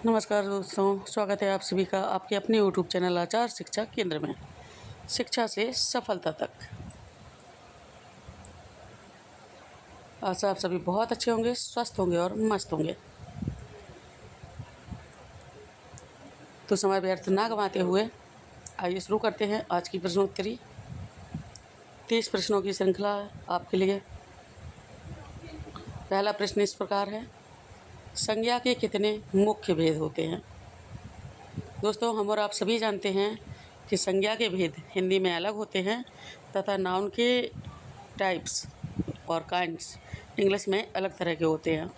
नमस्कार दोस्तों, स्वागत है आप सभी का आपके अपने YouTube चैनल आचार शिक्षा केंद्र में। शिक्षा से सफलता तक। आशा आप सभी बहुत अच्छे होंगे, स्वस्थ होंगे और मस्त होंगे। तो समय व्यर्थ ना गंवाते हुए आइए शुरू करते हैं आज की प्रश्नोत्तरी। 30 प्रश्नों की श्रृंखला आपके लिए। पहला प्रश्न इस प्रकार है, संज्ञा के कितने मुख्य भेद होते हैं? दोस्तों, हम और आप सभी जानते हैं कि संज्ञा के भेद हिंदी में अलग होते हैं तथा नाउन के टाइप्स और काइंड्स इंग्लिश में अलग तरह के होते हैं।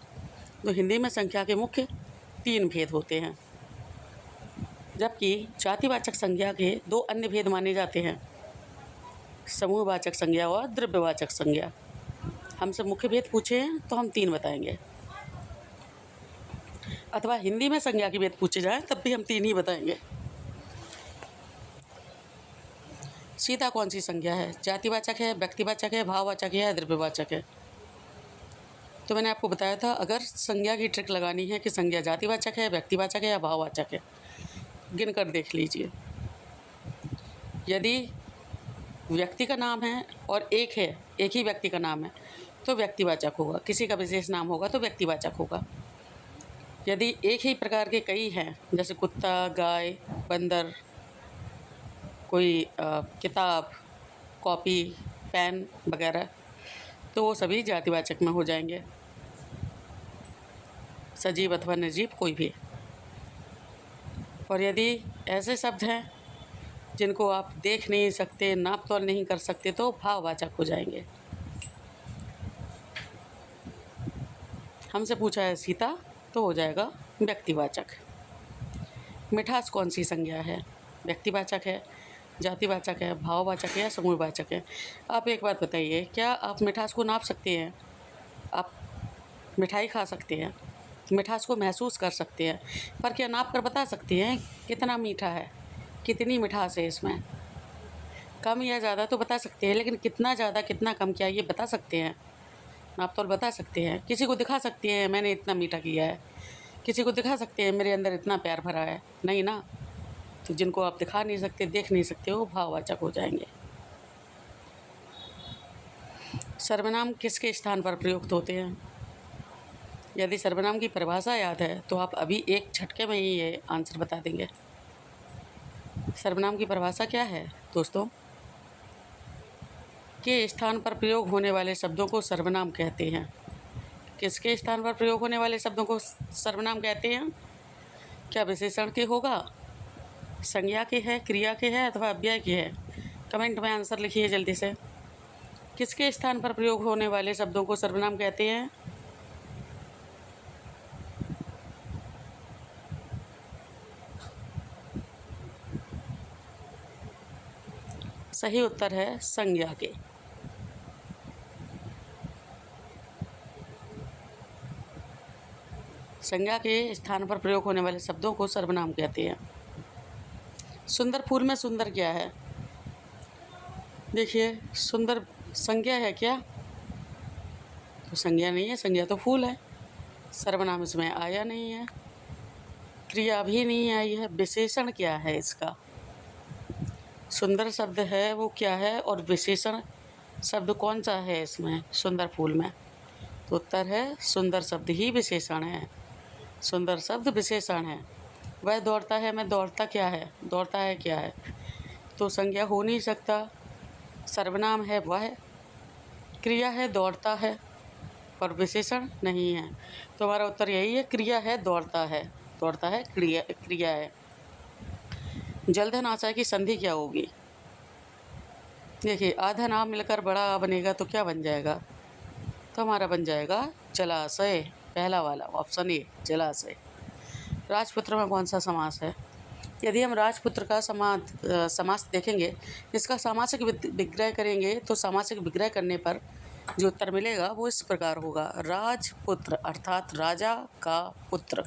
तो हिंदी में संख्या के मुख्य 3 भेद होते हैं, जबकि जातिवाचक संज्ञा के 2 अन्य भेद माने जाते हैं, समूहवाचक संज्ञा और द्रव्यवाचक संज्ञा। हमसे मुख्य भेद पूछे हैं तो हम 3 बताएंगे, अथवा हिंदी में संज्ञा के भेद पूछे जाएं तब भी हम 3 ही बताएंगे। सीता कौन सी संज्ञा है? जातिवाचक है, व्यक्तिवाचक है, भाववाचक है या द्रव्यवाचक है? तो मैंने आपको बताया था, अगर संज्ञा की ट्रिक लगानी है कि संज्ञा जातिवाचक है, व्यक्तिवाचक है या भाववाचक है, गिन कर देख लीजिए। यदि व्यक्ति का नाम है और एक ही व्यक्ति का नाम है तो व्यक्तिवाचक होगा, किसी का विशेष नाम होगा तो व्यक्तिवाचक होगा। यदि एक ही प्रकार के कई हैं, जैसे कुत्ता, गाय, बंदर, कोई किताब, कॉपी, पेन वगैरह, तो वो सभी जातिवाचक में हो जाएंगे, सजीव अथवा निर्जीव कोई भी। और यदि ऐसे शब्द हैं जिनको आप देख नहीं सकते, नाप तोल नहीं कर सकते, तो भाववाचक हो जाएंगे। हमसे पूछा है सीता, तो हो जाएगा व्यक्तिवाचक। मिठास कौन सी संज्ञा है? व्यक्तिवाचक है, जातिवाचक है, भाववाचक है या समूहवाचक है? आप एक बात बताइए, क्या आप मिठास को नाप सकते हैं? आप मिठाई खा सकते हैं, मिठास को महसूस कर सकते हैं, पर क्या नाप कर बता सकते हैं कितना मीठा है, कितनी मिठास है इसमें? कम या ज़्यादा तो बता सकते हैं, लेकिन कितना ज़्यादा कितना कम क्या ये बता सकते हैं? नाप तोल बता सकते हैं? किसी को दिखा सकते हैं मैंने इतना मीठा किया है? किसी को दिखा सकते हैं मेरे अंदर इतना प्यार भरा है? नहीं ना। तो जिनको आप दिखा नहीं सकते, देख नहीं सकते, वो भाववाचक हो जाएंगे। सर्वनाम किसके स्थान पर प्रयुक्त होते हैं? यदि सर्वनाम की परिभाषा याद है तो आप अभी एक झटके में ही ये आंसर बता देंगे। सर्वनाम की परिभाषा क्या है दोस्तों? के स्थान पर प्रयोग होने वाले शब्दों को सर्वनाम कहते हैं। किसके स्थान पर प्रयोग होने वाले शब्दों को सर्वनाम कहते हैं? क्या विशेषण के होगा, संज्ञा के है, क्रिया के है अथवा अव्यय के है? कमेंट में आंसर लिखिए जल्दी से। किसके स्थान पर प्रयोग होने वाले शब्दों को सर्वनाम कहते हैं? सही उत्तर है संज्ञा के। संज्ञा के स्थान पर प्रयोग होने वाले शब्दों को सर्वनाम कहते हैं। सुंदर फूल में सुंदर क्या है? देखिए, सुंदर संज्ञा है क्या? तो संज्ञा नहीं है, संज्ञा तो फूल है। सर्वनाम इसमें आया नहीं है, क्रिया भी नहीं आई है। विशेषण क्या है इसका? सुंदर शब्द है वो क्या है, और विशेषण शब्द कौन सा है इसमें सुंदर फूल में? तो उत्तर है सुंदर शब्द ही विशेषण है। सुंदर शब्द विशेषण है। वह दौड़ता है, मैं दौड़ता क्या है? दौड़ता है क्या है? तो संज्ञा हो नहीं सकता। सर्वनाम है वह, क्रिया है दौड़ता है, और विशेषण नहीं है। तो हमारा उत्तर यही है, क्रिया है दौड़ता है। दौड़ता है क्रिया है। जलधन आशय की संधि क्या होगी? देखिए, आधा नाम मिलकर बड़ा आ बनेगा तो क्या बन जाएगा? तो हमारा बन जाएगा जलाशय, पहला वाला ऑप्शन ए, जलाशय। राजपुत्र में कौन सा समास है? यदि हम राजपुत्र का समास देखेंगे, इसका सामासिक विग्रह करेंगे, तो सामासिक विग्रह करने पर जो उत्तर मिलेगा वो इस प्रकार होगा, राजपुत्र अर्थात राजा का पुत्र।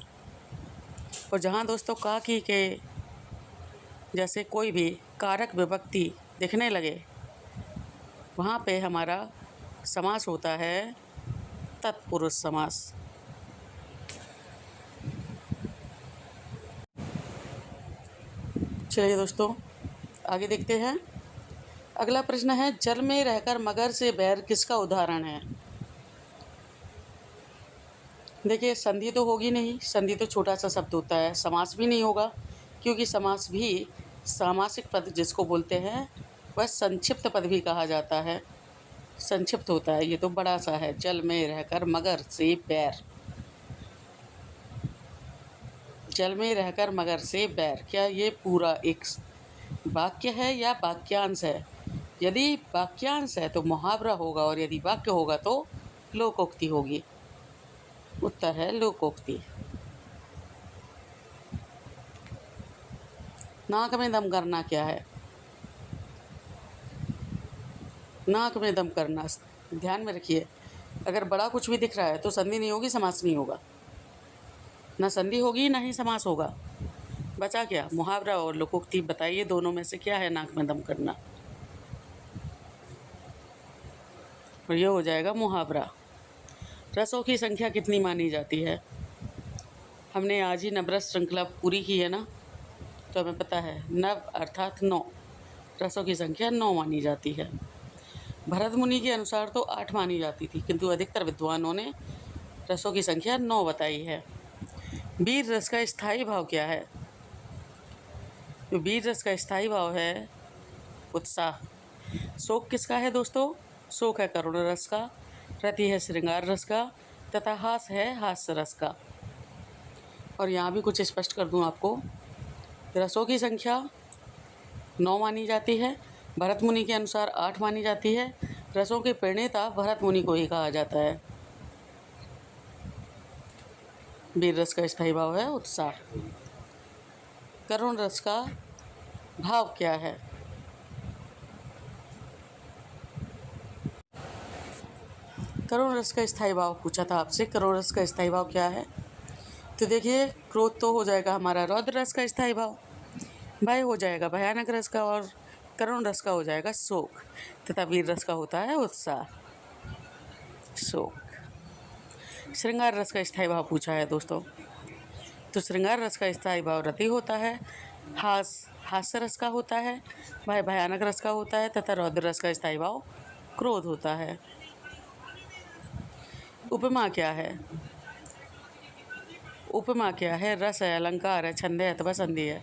और जहाँ दोस्तों का की के जैसे कोई भी कारक विभक्ति दिखने लगे, वहाँ पे हमारा समास होता है तत्पुरुष समास। चलिए दोस्तों, आगे देखते हैं। अगला प्रश्न है, जल में रहकर मगर से बैर किसका उदाहरण है? देखिए, संधि तो होगी नहीं, संधि तो छोटा सा शब्द होता है। समास भी नहीं होगा, क्योंकि समास भी सामासिक पद जिसको बोलते हैं वह संक्षिप्त पद भी कहा जाता है, संक्षिप्त होता है। ये तो बड़ा सा है, जल में रहकर मगर से बैर। जल में रहकर मगर से बैर, क्या ये पूरा एक वाक्य है या वाक्यांश है? यदि वाक्यांश है तो मुहावरा होगा, और यदि वाक्य होगा तो लोकोक्ति होगी। उत्तर है लोकोक्ति। नाक में दम करना क्या है? नाक में दम करना, ध्यान में रखिए, अगर बड़ा कुछ भी दिख रहा है तो संधि नहीं होगी, समास नहीं होगा। ना संधि होगी ना ही समास होगा। बचा क्या? मुहावरा और लोकोक्ति। बताइए दोनों में से क्या है नाक में दम करना? और ये हो जाएगा मुहावरा। रसों की संख्या कितनी मानी जाती है? हमने आज ही नवरस श्रृंखला पूरी की है ना, तो हमें पता है नव अर्थात 9, रसों की संख्या 9 मानी जाती है। भरत मुनि के अनुसार तो 8 मानी जाती थी, किंतु अधिकतर विद्वानों ने रसों की संख्या 9 बताई है। वीर रस का स्थायी भाव क्या है? तो वीर रस का स्थायी भाव है उत्साह। शोक किसका है दोस्तों? शोक है करुण रस का, रति है श्रृंगार रस का, तथा हास है हास्य रस का। और यहाँ भी कुछ स्पष्ट कर दूँ आपको, रसों की संख्या 9 मानी जाती है, भरत मुनि के अनुसार 8 मानी जाती है। रसों के प्रणेता भरत मुनि को ही कहा जाता है। वीर रस का स्थायी भाव है उत्साह। करुण रस का भाव क्या है? करुण रस का स्थायी भाव पूछा था आपसे, करुण रस का स्थायी भाव क्या है? तो देखिए, क्रोध तो हो जाएगा हमारा रौद्र रस का स्थायी भाव, भय हो जाएगा भयानक रस का, और करुण रस का हो जाएगा शोक, तथा वीर रस का होता है उत्साह, शोक। श्रृंगार रस का स्थायी भाव पूछा है दोस्तों, तो श्रृंगार रस का स्थायी भाव रति होता है, हास्य रस का होता है, भय भयानक रस का होता है, तथा रौद्र रस का स्थायी भाव क्रोध होता है। उपमा क्या है? उपमा क्या है? रस है, अलंकार है, छंद है अथवा संधि है।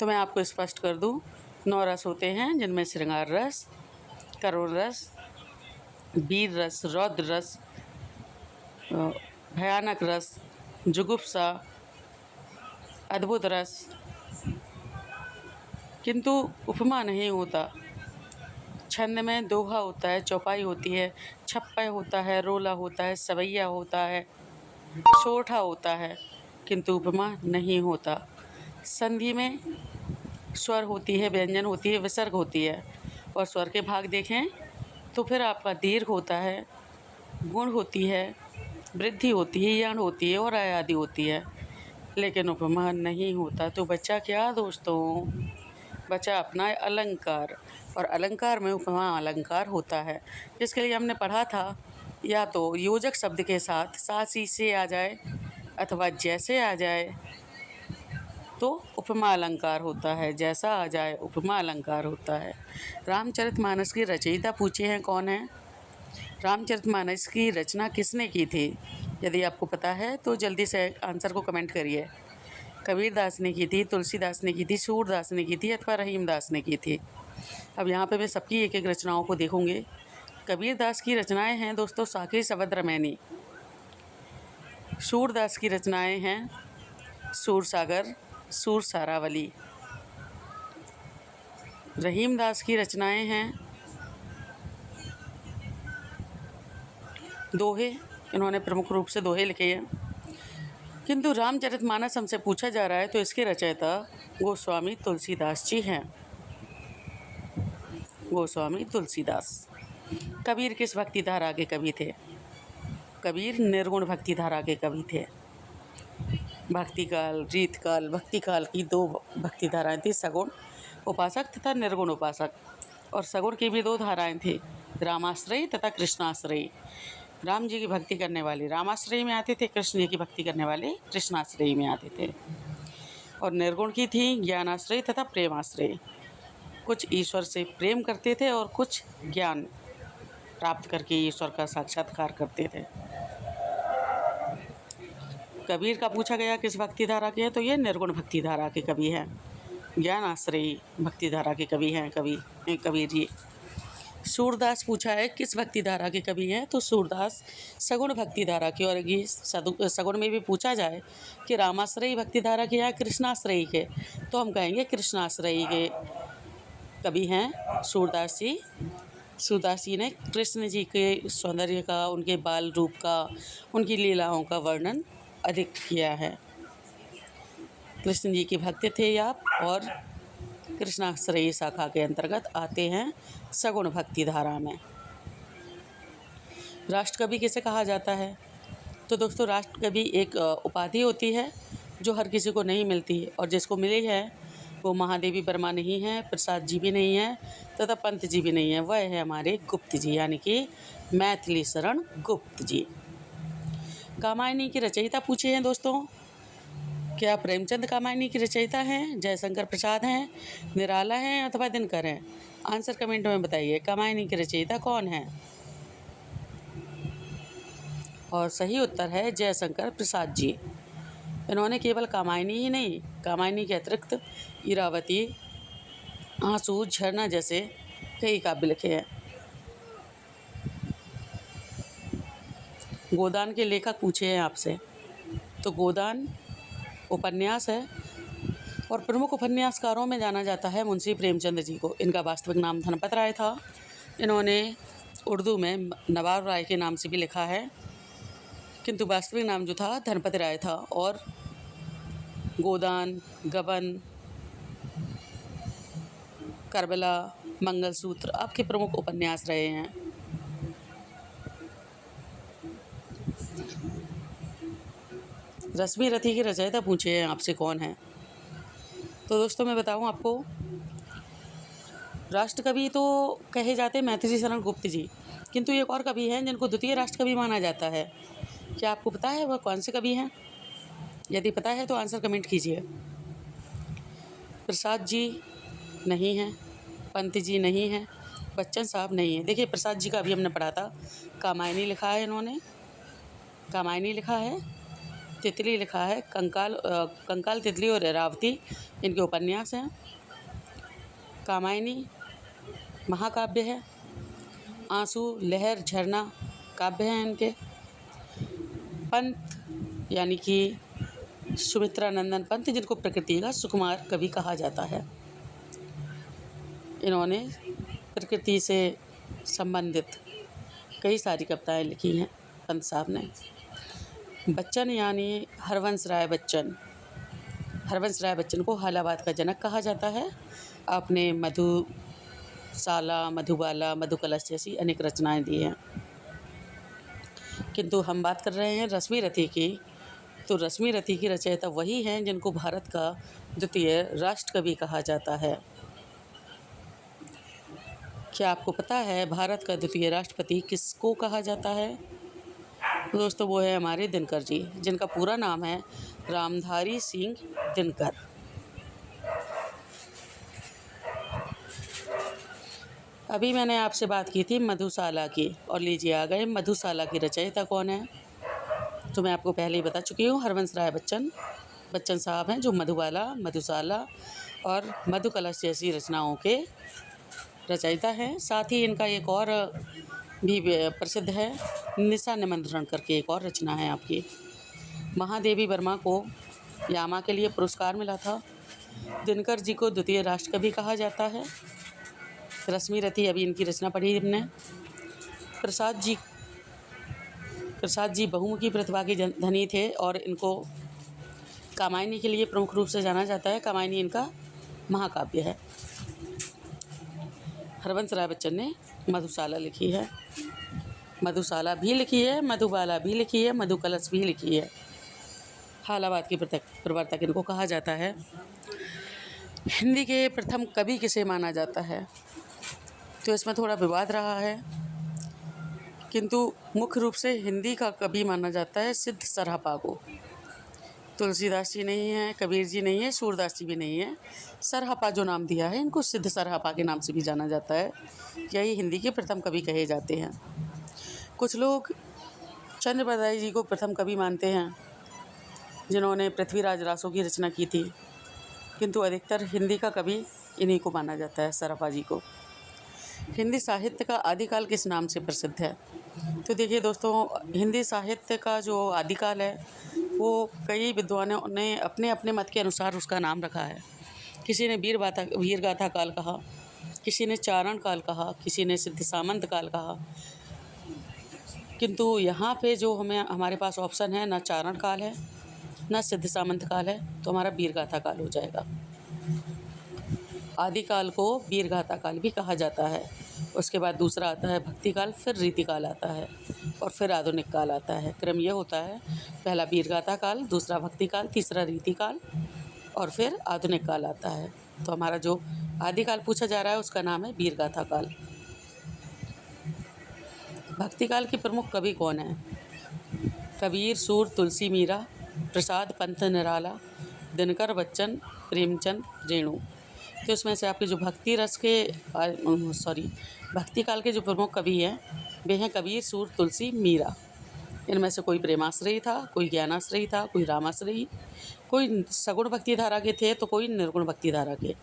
तो मैं आपको स्पष्ट कर दूं, 9 रस होते हैं, जिनमें श्रृंगार रस, करुण रस, वीर रस, रौद्र रस, भयानक रस, जुगुप्सा, अद्भुत रस। किंतु उपमा नहीं होता। छंद में दोहा होता है, चौपाई होती है, छप्पय होता है, रोला होता है, सवैया होता है, सोठा होता है, किंतु उपमा नहीं होता। संधि में स्वर होती है, व्यंजन होती है, विसर्ग होती है, और स्वर के भाग देखें तो फिर आपका दीर्घ होता है, गुण होती है, वृद्धि होती है, यण होती है और आदि होती है, लेकिन उपमा नहीं होता। तो बचा क्या दोस्तों? बचा अपना अलंकार, और अलंकार में उपमा अलंकार होता है, जिसके लिए हमने पढ़ा था, या तो योजक शब्द के साथ सासी से आ जाए अथवा जैसे आ जाए तो उपमा अलंकार होता है, जैसा आ जाए उपमा अलंकार होता है। रामचरितमानस की रचयिता पूछे हैं कौन है? रामचरितमानस की रचना किसने की थी? यदि आपको पता है तो जल्दी से आंसर को कमेंट करिए। कबीरदास ने की थी, तुलसीदास ने की थी, सूरदास ने की थी अथवा रहीमदास ने की थी? अब यहाँ पे मैं सबकी एक एक रचनाओं को देखूंगे। कबीरदास की रचनाएं हैं दोस्तों साखी शबद रमैनी। सूरदास की रचनाएं हैं सूरसागर, सूर सारावली। रहीमदास की रचनाएं हैं दोहे, इन्होंने प्रमुख रूप से दोहे लिखे हैं। किंतु रामचरितमानस हमसे पूछा जा रहा है तो इसके रचयिता गोस्वामी तुलसीदास जी हैं। गोस्वामी तुलसीदास। कबीर किस भक्ति धारा के कवि थे? कबीर निर्गुण भक्ति धारा के कवि थे। भक्ति काल, रीत काल, भक्ति काल की 2 भक्ति धाराएं थी, सगुण उपासक तथा निर्गुण उपासक। और सगुण की भी 2 धाराएं थी, रामाश्रयी तथा कृष्णाश्रयी। राम जी की भक्ति करने वाले रामाश्रयी में आते थे, कृष्ण जी की भक्ति करने वाले कृष्णाश्रयी में आते थे। और निर्गुण की थी ज्ञानाश्रय तथा प्रेमाश्रय। कुछ ईश्वर से प्रेम करते थे और कुछ ज्ञान प्राप्त करके ईश्वर का साक्षात्कार करते थे। कबीर का पूछा गया किस भक्ति धारा के हैं, तो ये निर्गुण भक्ति धारा के कवि हैं। ज्ञान आश्रयी भक्ति धारा के कवि हैं कबीर जी। सूरदास पूछा है किस भक्ति धारा के कवि हैं, तो सूरदास सगुण भक्ति धारा के। और ये सगुण में भी पूछा जाए कि रामाश्रयी भक्ति धारा के या कृष्णाश्रयी के, तो हम कहेंगे कृष्णाश्रयी के कवि हैं सूरदास जी। सूरदास जी ने कृष्ण जी के सौंदर्य का, उनके बाल रूप का, उनकी लीलाओं का वर्णन अधिक किया है। कृष्ण जी के भक्त थे आप, और कृष्णाश्रयी शाखा के अंतर्गत आते हैं सगुण भक्ति धारा में। राष्ट्रकवि किसे कहा जाता है, तो दोस्तों राष्ट्रकवि एक उपाधि होती है जो हर किसी को नहीं मिलती, और जिसको मिली है वो महादेवी वर्मा नहीं है, प्रसाद जी भी नहीं है, तथा पंत जी भी नहीं है। वह है हमारे गुप्त जी, यानी कि मैथिली शरण गुप्त जी। कामायनी की रचयिता पूछे हैं दोस्तों, क्या प्रेमचंद कामायनी की रचयिता हैं, जयशंकर प्रसाद हैं, निराला हैं अथवा दिनकर हैं? आंसर कमेंट में बताइए, कामायनी की रचयिता कौन है? और सही उत्तर है जयशंकर प्रसाद जी। इन्होंने केवल कामायनी ही नहीं, कामायनी के अतिरिक्त इरावती, आंसू, झरना जैसे कई काव्य लिखे हैं। गोदान के लेखक पूछे हैं आपसे, तो गोदान उपन्यास है, और प्रमुख उपन्यासकारों में जाना जाता है मुंशी प्रेमचंद जी को। इनका वास्तविक नाम धनपत राय था। इन्होंने उर्दू में नवाब राय के नाम से भी लिखा है, किंतु वास्तविक नाम जो था धनपत राय था। और गोदान, गबन, करबला, मंगलसूत्र आपके प्रमुख उपन्यास रहे हैं। रश्मि रथी की रचयिता पूछे हैं आपसे कौन है, तो दोस्तों मैं बताऊं आपको, राष्ट्रकवि तो कहे जाते हैं मैथिली शरण गुप्त जी, किंतु एक और कवि हैं जिनको द्वितीय राष्ट्रकवि माना जाता है। क्या आपको पता है वह कौन से कवि हैं? यदि पता है तो आंसर कमेंट कीजिए। प्रसाद जी नहीं हैं, पंत जी नहीं हैं, बच्चन साहब नहीं हैं। देखिए प्रसाद जी का अभी हमने पढ़ा था, कामायनी लिखा है इन्होंने, कामायनी लिखा है, तितली लिखा है, कंकाल तितली और इरावती इनके उपन्यास हैं। कामायनी महाकाव्य है, आंसू, लहर, झरना काव्य हैं इनके। पंत यानी कि सुमित्रा नंदन पंत, जिनको प्रकृति का सुकुमार कवि कहा जाता है, इन्होंने प्रकृति से संबंधित कई सारी कविताएं लिखी हैं पंत साहब ने। बच्चन यानी हरवंश राय बच्चन, हरवंश राय बच्चन को हालाबाद का जनक कहा जाता है। आपने मधुशाला, मधुबाला, मधुकलश जैसी अनेक रचनाएं दी हैं। किंतु हम बात कर रहे हैं रश्मि रथी की, तो रश्मि रथी की रचयिता वही हैं जिनको भारत का द्वितीय राष्ट्रकवि कहा जाता है। क्या आपको पता है भारत का द्वितीय राष्ट्रपति किसको कहा जाता है? तो दोस्तों वो है हमारे दिनकर जी, जिनका पूरा नाम है रामधारी सिंह दिनकर। अभी मैंने आपसे बात की थी मधुशाला की, और लीजिए आ गए मधुशाला की रचयिता कौन है। तो मैं आपको पहले ही बता चुकी हूँ, हरवंश राय बच्चन साहब हैं, जो मधुबाला, मधुशाला और मधुकलश जैसी रचनाओं के रचयिता हैं। साथ ही इनका एक और भी प्रसिद्ध है, निशा निमंत्रण करके एक और रचना है आपकी। महादेवी वर्मा को यामा के लिए पुरस्कार मिला था। दिनकर जी को द्वितीय राष्ट्रकवि कहा जाता है। रश्मि रथी अभी इनकी रचना पढ़ी हमने। प्रसाद जी बहुमुखी प्रतिभा के धनी थे, और इनको कामायनी के लिए प्रमुख रूप से जाना जाता है। कामायनी इनका महाकाव्य है। हरवंश राय बच्चन ने मधुशाला लिखी है, मधुशाला भी लिखी है, मधुबाला भी लिखी है, मधुकलश भी लिखी है। हालाबाद के प्रवर्तक इनको कहा जाता है। हिंदी के प्रथम कवि किसे माना जाता है, तो इसमें थोड़ा विवाद रहा है, किंतु मुख्य रूप से हिंदी का कवि माना जाता है सिद्ध सरापा को। तुलसीदास जी नहीं है, कबीर जी नहीं है, सूरदास जी भी नहीं है। सरहपा जो नाम दिया है, इनको सिद्ध सरहपा के नाम से भी जाना जाता है। यही हिंदी के प्रथम कवि कहे जाते हैं। कुछ लोग चंद्रप्रदाय जी को प्रथम कवि मानते हैं, जिन्होंने पृथ्वीराज रासों की रचना की थी, किंतु अधिकतर हिंदी का कवि इन्हीं को माना जाता है, सरहपा जी को। हिंदी साहित्य का आदिकाल किस नाम से प्रसिद्ध है? तो देखिए दोस्तों, हिंदी साहित्य का जो आदिकाल है वो कई विद्वानों ने अपने अपने मत के अनुसार उसका नाम रखा है। किसी ने वीर गाथा काल कहा, किसी ने चारण काल कहा, किसी ने सिद्ध सामंत काल कहा, किंतु यहाँ पे जो हमारे पास ऑप्शन है, ना चारण काल है ना सिद्ध सामंत काल है, तो हमारा वीर गाथा काल हो जाएगा। आदिकाल को वीर गाथा काल भी कहा जाता है। उसके बाद दूसरा आता है भक्ति काल, फिर रीति काल आता है और फिर आधुनिक काल आता है। क्रम ये होता है, पहला वीर गाथा काल, दूसरा भक्ति काल, तीसरा रीति काल और फिर आधुनिक काल आता है। तो हमारा जो आदिकाल पूछा जा रहा है उसका नाम है वीर गाथा काल। भक्ति काल के प्रमुख कवि कौन हैं? कबीर, सूर, तुलसी, मीरा, प्रसाद, पंत, निराला, दिनकर, बच्चन, प्रेमचंद, रेणु। तो इसमें से आपके जो भक्ति काल के जो प्रमुख कवि हैं वे हैं कबीर, सूर, तुलसी, मीरा। इनमें से कोई प्रेमाश्रयी था, कोई ज्ञानाश्रयी था, कोई रामाश्रयी, कोई सगुण भक्ति धारा के थे तो कोई निर्गुण भक्ति धारा के।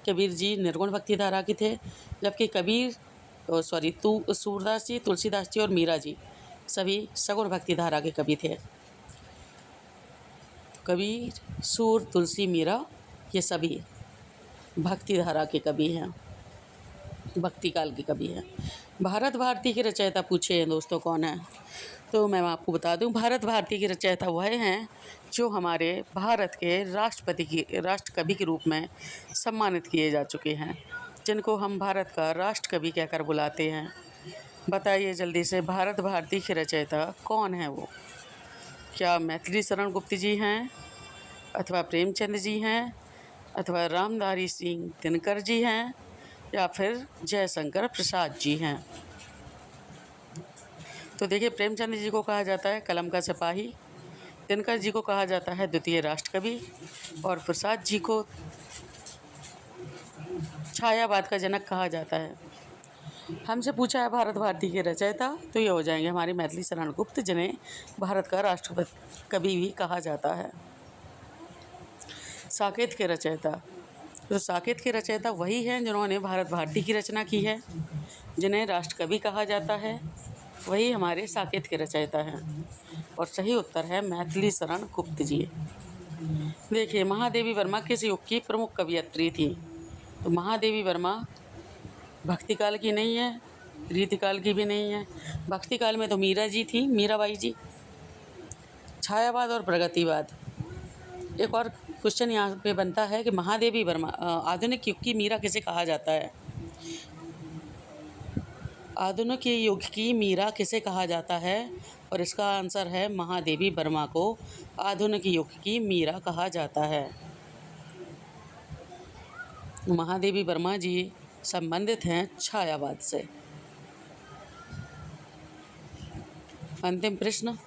कबीर जी निर्गुण भक्ति धारा के थे, जबकि सूरदास जी, तुलसीदास जी और मीरा जी सभी सगुण भक्ति धारा के कवि थे। कबीर, सूर, तुलसी, मीरा ये सभी भक्ति धारा के कवि हैं, भक्ति काल के कवि हैं। भारत भारती के रचयिता पूछे हैं दोस्तों कौन है? तो मैं आपको बता दूं, भारत भारती के रचयिता वह हैं जो हमारे भारत के राष्ट्र कवि के रूप में सम्मानित किए जा चुके हैं, जिनको हम भारत का राष्ट्र कवि कहकर बुलाते हैं। बताइए जल्दी से, भारत भारती के रचयिता कौन है वो? क्या मैथिली शरण गुप्त जी हैं, अथवा प्रेमचंद जी हैं, अथवा रामधारी सिंह दिनकर जी हैं, या फिर जयशंकर प्रसाद जी हैं? तो देखिए, प्रेमचंद जी को कहा जाता है कलम का सिपाही, दिनकर जी को कहा जाता है द्वितीय राष्ट्र कवि और प्रसाद जी को छायावाद का जनक कहा जाता है। हमसे पूछा है भारत भारती के रचयिता, तो ये हो जाएंगे हमारी मैथिली शरण गुप्त, जिन्हें भारत का राष्ट्रपति कवि भी कहा जाता है। साकेत के रचयिता, तो साकेत के रचयिता वही हैं जिन्होंने भारत भारती की रचना की है, जिन्हें राष्ट्र कवि कहा जाता है, वही हमारे साकेत के रचयिता हैं। और सही उत्तर है मैथिली शरण गुप्त जी। देखिए, महादेवी वर्मा किस युग की प्रमुख कवयित्री थी? तो महादेवी वर्मा भक्ति काल की नहीं है, रीति काल की भी नहीं है। भक्ति काल में तो मीरा जी थी, मीराबाई जी। छायावाद और प्रगतिवाद, एक और क्वेश्चन यहाँ पे बनता है कि महादेवी वर्मा आधुनिक युग की मीरा किसे कहा जाता है? आधुनिक युग की मीरा किसे कहा जाता है? और इसका आंसर है महादेवी वर्मा को आधुनिक युग की मीरा कहा जाता है। महादेवी वर्मा जी संबंधित हैं छायावाद से। अंतिम प्रश्न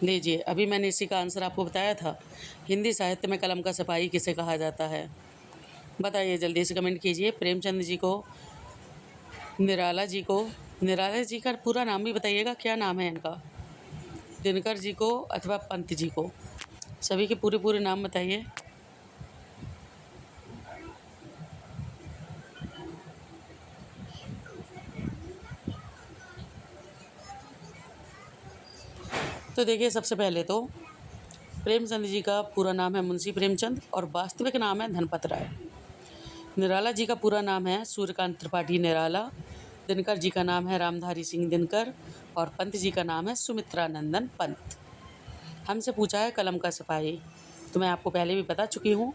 लीजिए, अभी मैंने इसी का आंसर आपको बताया था। हिंदी साहित्य में कलम का सिपाही किसे कहा जाता है? बताइए जल्दी से कमेंट कीजिए। प्रेमचंद जी को, निराला जी का पूरा नाम भी बताइएगा, क्या नाम है इनका? दिनकर जी को अथवा पंत जी को, सभी के पूरे नाम बताइए। तो देखिए, सबसे पहले तो प्रेमचंद जी का पूरा नाम है मुंशी प्रेमचंद और वास्तविक नाम है धनपत राय। निराला जी का पूरा नाम है सूर्यकांत त्रिपाठी निराला। दिनकर जी का नाम है रामधारी सिंह दिनकर और पंत जी का नाम है सुमित्रानंदन पंत। हमसे पूछा है कलम का सिपाही, तो मैं आपको पहले भी बता चुकी हूँ।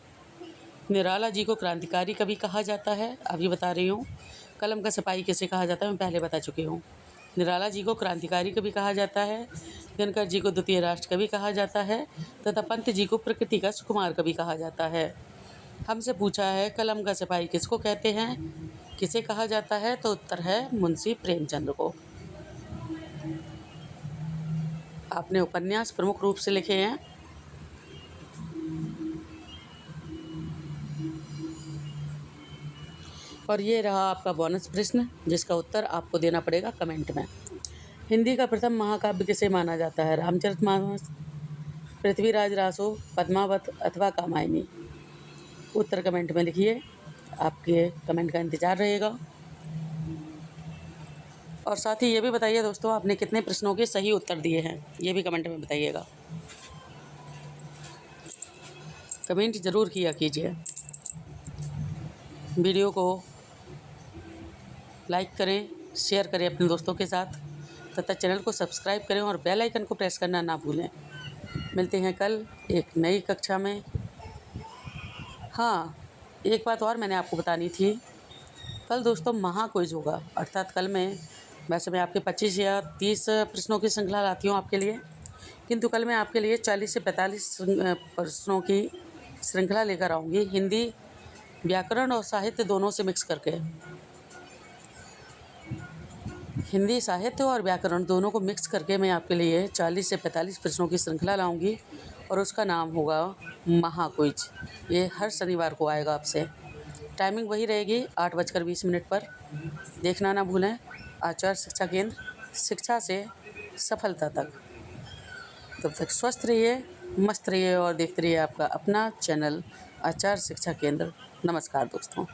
निराला जी को क्रांतिकारी कवि कहा जाता है, अभी बता रही हूँ। कलम का सिपाही किसे कहा जाता है मैं पहले बता चुकी हूँ। निराला जी को क्रांतिकारी कवि कहा जाता है, दिनकर जी को द्वितीय राष्ट्र कवि कहा जाता है तथा पंत जी को प्रकृति का सुकुमार कवि कहा जाता है। हमसे पूछा है कलम का सिपाही किसको कहते हैं, किसे कहा जाता है, तो उत्तर है मुंशी प्रेमचंद को। आपने उपन्यास प्रमुख रूप से लिखे हैं और ये रहा आपका बोनस प्रश्न, जिसका उत्तर आपको देना पड़ेगा कमेंट में। हिंदी का प्रथम महाकाव्य किसे माना जाता है? रामचरितमानस, पृथ्वीराज रासो, पद्मावत अथवा कामायनी? उत्तर कमेंट में लिखिए, आपके कमेंट का इंतज़ार रहेगा। और साथ ही ये भी बताइए दोस्तों, आपने कितने प्रश्नों के सही उत्तर दिए हैं, ये भी कमेंट में बताइएगा। कमेंट ज़रूर किया कीजिए। वीडियो को लाइक करें, शेयर करें अपने दोस्तों के साथ, तथा चैनल को सब्सक्राइब करें और बेल आइकन को प्रेस करना ना भूलें। मिलते हैं कल एक नई कक्षा में। हाँ, एक बात और मैंने आपको बतानी थी। कल दोस्तों महाक्विज होगा, अर्थात कल वैसे मैं आपके 25 या 30 प्रश्नों की श्रृंखला लाती हूँ आपके लिए, किंतु कल मैं आपके लिए 40 से 45 प्रश्नों की श्रृंखला लेकर आऊँगी, हिंदी, व्याकरण और साहित्य दोनों से मिक्स करके। हिंदी, साहित्य और व्याकरण दोनों को मिक्स करके मैं आपके लिए 40 से 45 प्रश्नों की श्रृंखला लाऊंगी और उसका नाम होगा महाक्विज। ये हर शनिवार को आएगा आपसे। टाइमिंग वही रहेगी 8:20 पर। देखना ना भूलें। आचार शिक्षा केंद्र, शिक्षा से सफलता तक। तब तक स्वस्थ रहिए, मस्त रहिए और देखते रहिए आपका अपना चैनल आचार शिक्षा केंद्र। नमस्कार दोस्तों।